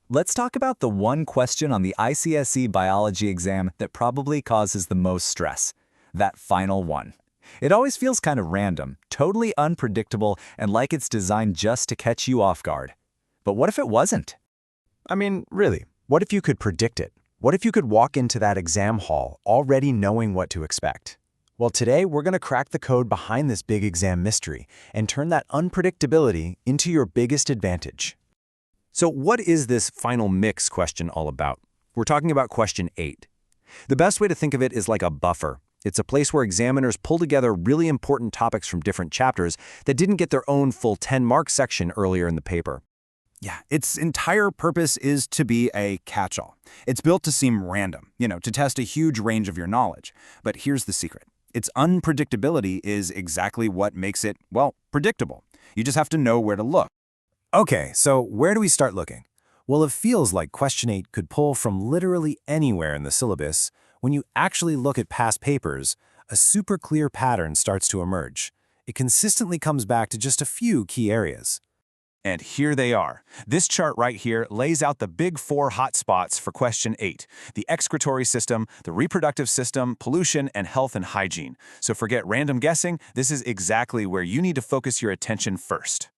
Let's talk about the one question on the ICSE biology exam that probably causes the most stress. That final one. It always feels kind of random, totally unpredictable, and like it's designed just to catch you off guard. But what if it wasn't? I mean, really, what if you could predict it? What if you could walk into that exam hall already knowing what to expect? Well, today we're going to crack the code behind this big exam mystery and turn that unpredictability into your biggest advantage. So what is this final mix question all about? We're talking about question 8. The best way to think of it is like a buffer. It's a place where examiners pull together really important topics from different chapters that didn't get their own full 10-mark section earlier in the paper. Yeah, its entire purpose is to be a catch-all. It's built to seem random, to test a huge range of your knowledge. But here's the secret. Its unpredictability is exactly what makes it, predictable. You just have to know where to look. Okay, so where do we start looking? Well, it feels like question 8 could pull from literally anywhere in the syllabus. When you actually look at past papers, a super clear pattern starts to emerge. It consistently comes back to just a few key areas. And here they are. This chart right here lays out the big 4 hotspots for question 8. The excretory system, the reproductive system, pollution, and health and hygiene. So forget random guessing, this is exactly where you need to focus your attention first.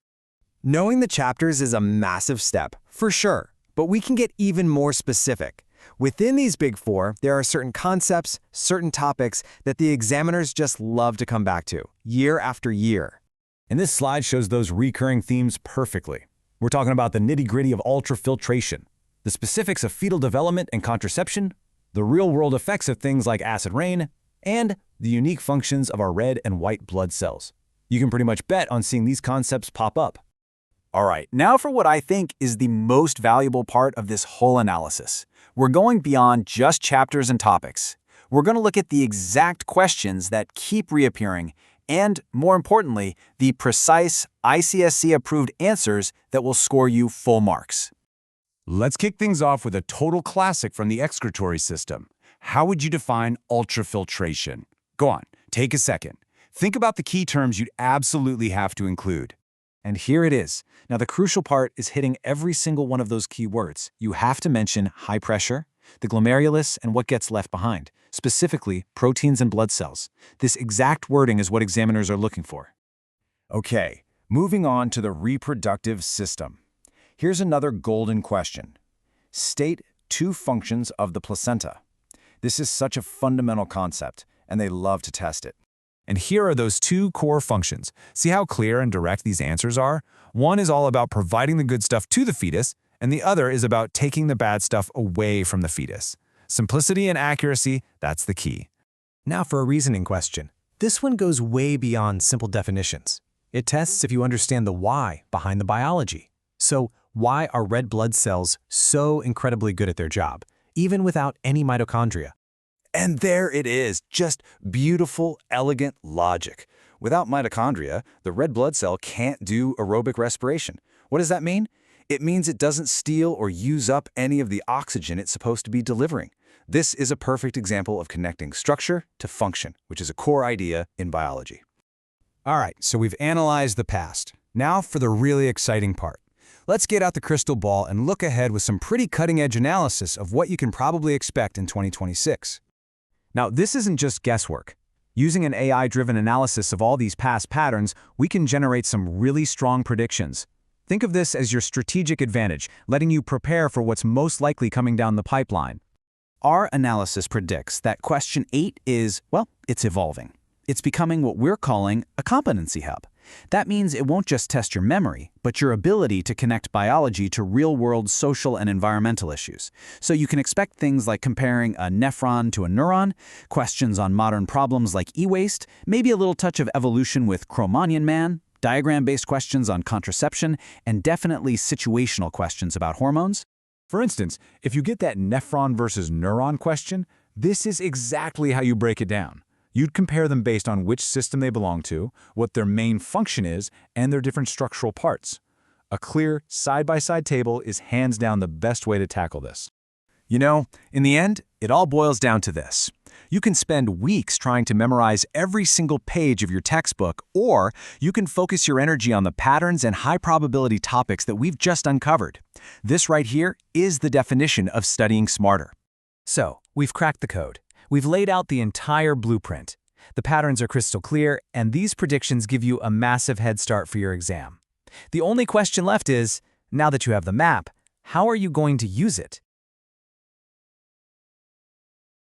Knowing the chapters is a massive step, for sure, but we can get even more specific. Within these big 4, there are certain concepts, certain topics that the examiners just love to come back to, year after year. And this slide shows those recurring themes perfectly. We're talking about the nitty-gritty of ultrafiltration, the specifics of fetal development and contraception, the real-world effects of things like acid rain, and the unique functions of our red and white blood cells. You can pretty much bet on seeing these concepts pop up. All right, now for what I think is the most valuable part of this whole analysis. We're going beyond just chapters and topics. We're going to look at the exact questions that keep reappearing and, more importantly, the precise ICSE-approved answers that will score you full marks. Let's kick things off with a total classic from the excretory system. How would you define ultrafiltration? Go on, take a second. Think about the key terms you'd absolutely have to include. And here it is. Now, the crucial part is hitting every single one of those key words. You have to mention high pressure, the glomerulus, and what gets left behind, specifically proteins and blood cells. This exact wording is what examiners are looking for. Okay, moving on to the reproductive system. Here's another golden question. State 2 functions of the placenta. This is such a fundamental concept, and they love to test it. And here are those 2 core functions. See how clear and direct these answers are? One is all about providing the good stuff to the fetus, and the other is about taking the bad stuff away from the fetus. Simplicity and accuracy, that's the key. Now for a reasoning question. This one goes way beyond simple definitions. It tests if you understand the why behind the biology. So, why are red blood cells so incredibly good at their job, even without any mitochondria? And there it is, just beautiful, elegant logic. Without mitochondria, the red blood cell can't do aerobic respiration. What does that mean? It means it doesn't steal or use up any of the oxygen it's supposed to be delivering. This is a perfect example of connecting structure to function, which is a core idea in biology. All right, so we've analyzed the past. Now for the really exciting part. Let's get out the crystal ball and look ahead with some pretty cutting-edge analysis of what you can probably expect in 2026. Now, this isn't just guesswork. Using an AI-driven analysis of all these past patterns, we can generate some really strong predictions. Think of this as your strategic advantage, letting you prepare for what's most likely coming down the pipeline. Our analysis predicts that question 8 is, it's evolving. It's becoming what we're calling a competency hub. That means it won't just test your memory, but your ability to connect biology to real-world social and environmental issues. So you can expect things like comparing a nephron to a neuron, questions on modern problems like e-waste, maybe a little touch of evolution with Cro-Magnon man, diagram-based questions on contraception, and definitely situational questions about hormones. For instance, if you get that nephron versus neuron question, this is exactly how you break it down. You'd compare them based on which system they belong to, what their main function is, and their different structural parts. A clear, side-by-side table is hands down the best way to tackle this. In the end, it all boils down to this. You can spend weeks trying to memorize every single page of your textbook, or you can focus your energy on the patterns and high-probability topics that we've just uncovered. This right here is the definition of studying smarter. So, we've cracked the code. We've laid out the entire blueprint. The patterns are crystal clear, and these predictions give you a massive head start for your exam. The only question left is, now that you have the map, how are you going to use it?